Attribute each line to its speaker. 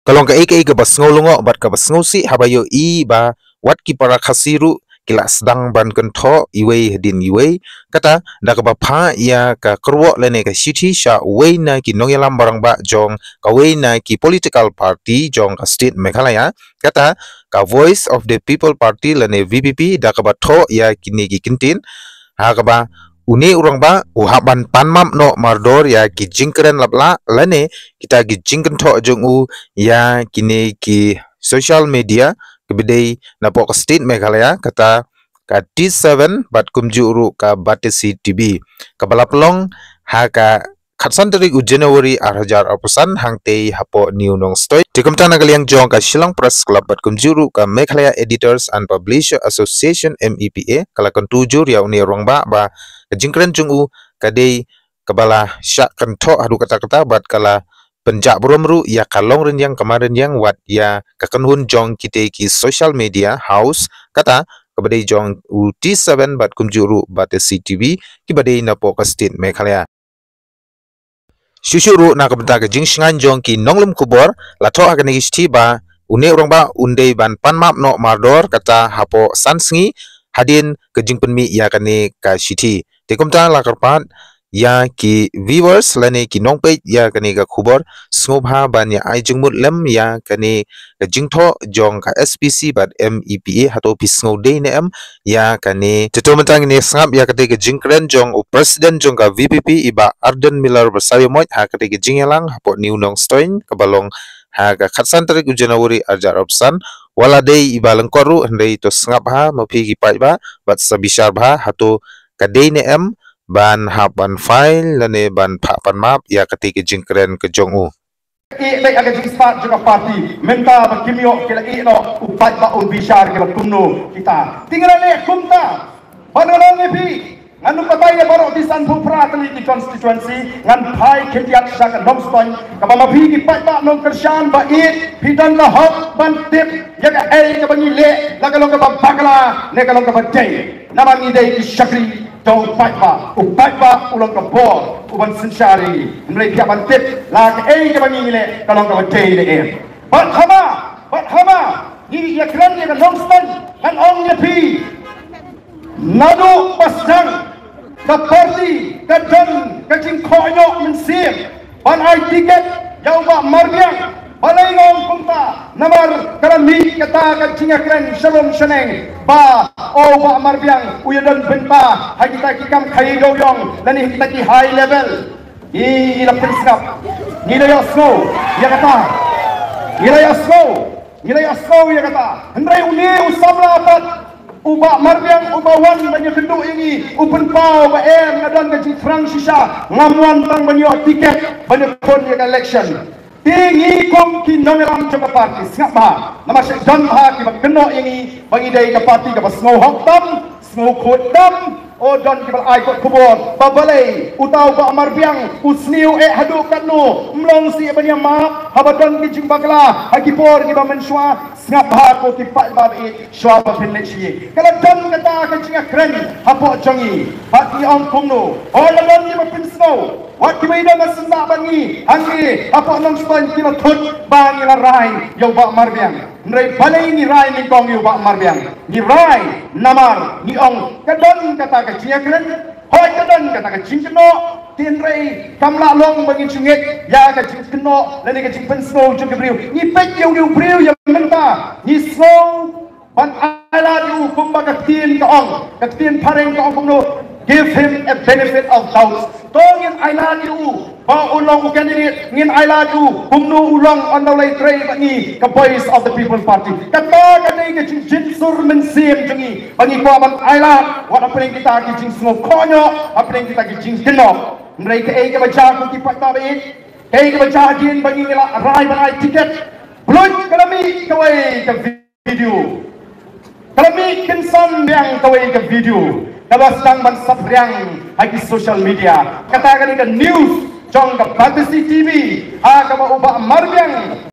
Speaker 1: Kalong ka ika ika bas ngolongo bat ka bas ngosi habayo I ba wat ki para khasiru kila sedang ban kentho iwe hedin iwe kata da ka ba pha ya ka kerwo lene ka sithi sha we na ki nongelam barang ba jong ka we na ki political party jong ka state Meghalaya kata ka voice of the people party lene VPP da ka ba tho ya kini ki kintin ha ka ba uni urang ba uhaban panmam no mardor ya ki jingkeren lapla lane kita ki jingken tho jong u ya kini ki social media kebedai napok state Meghalaya kata ka T7 bat kumju uru ka batesi TV kabala pelong ha ka khatsan tarik January 2000 hangte hapo new nong stoi tikum tana kaliang jong ka Shillong Press Club bat kumju uru ka Meghalaya Editors and Publisher Association MEPA kala kon tujur ya uni rong ba jingkren jong u kadai kabala syak kentho hadu kata-kata bat kala penjak berumru ya kalong ren yang kemarin yang wat ya kakenhun jong kita ki social media house kata kebadai jong T7 bat kumjuru bat CTV ki badai na po ka state Meghalaya Shushuru na kabenta ka jingsingan jong ki nonglum kubor latho akan isti ba une urang ba undei ban panmap no mardor kata hapo sansngi hadin ke jingpenmi ya kane ka shiti tekumta lakarpat ya ki viewers lane ki nongpage ya kani ka khubor snobha ban ya ai jingmut lem ya kani ka jingtho jong ka SPC bat MEPA hato pisngo day ne em ya kani tetomantang ni sngap ya kate ka jingkren jong o president jong ka VPP iba Arden Miller bersayo moy ha kate ka jingelang hapo new nong stoin kabalong ha ka khatsan tarik January arjar opsan wala day iba lengkoru handai to sngap ha mapi ki pai ba bat sabishar ba hato ka day ne em ban hapan file lane ban papan map ya ketika jingkren ke jong u
Speaker 2: Baik agak jing start juga parti menta bakimio kila no upat ba un bishar kila kumno kita tinggal le kumta banalong epi nganu patay baro di San Pupra tali di constituency ngan pai ketiak sak nomston kaba mapi ki pat ba nong kershan ba it hidan la hop ban tip ya ka ai ka bangi le la ka long ka bakala ne ka long ka day namangi day ki shakri don't fight ba ulang ka bor uban sensyari mereka bantip lag ke bangile kalau ka day le but hama ni ya kran ya longspan kan ong ya pi nadu pasang ka party ka dan ka jing khoyo min sim ban ai tiket yau ba marbiang balai ngom kumta namar karami kata ka jinga kren shalom shaneng ba o ba marbiang uyadan benta hagita kikam khai goyong lani kita ki high level I ila priskap nila yasno ya kata nila yasno ya kata hendrai uni usamla apat uba marbiang uba wan banyak kenduk ini open pau ba ngadan ka jing frang shisha ngamwan tang banyak tiket banyak kon ya election tinggi kong kinongelam coba parti singap bah nama syek dan bah ki keno ini bagi dai ka parti ka snow hoktam snow kodam o don ki ai kot kubor babalai utau ba marbiang usniu hadu kanu mlong si banya ma habadon ki jing bakla hakipor ki ba menshwa singap bah ko ki pat ba i shwa ba pinlechi kala don kata ka jinga kren hapo jongi hati ong kongno o lalon ni ma pin snow wat ki ida masna bangi anggi apa nong span kilo thut bangi la rai yo ba marbiang nrai balai ni rai ni kong yo ba marbiang ni rai namar ni ong kadon kata ka chia kren hoi kadon kata ka jingkno tin rai kamla long bangi chungit ya ka jingkno lani ka jingpen snow jung briu ni pet yo briu ya menta ni snow ban ala du kumba ka tin ka ong ka tin pareng ka ong no give him a benefit of doubt tongin I love you ba ulong candidate ngin I love you humnu ulong andalai tray bangi ka voice of the people party kata kadai ke jin sur mensim jengi bangi ko man I love what apa yang kita ki jing semua konyo apa yang kita ki jing keno mereka ke baca ku ki pat ba ke baca jin bangi ngila rai banai tiket belum kalami kawai ke video kalami kinsan yang kawai ke video kalau sedang mensapriang lagi social media katakan ini news jong ke Batesi TV ha kaba ubah marbiang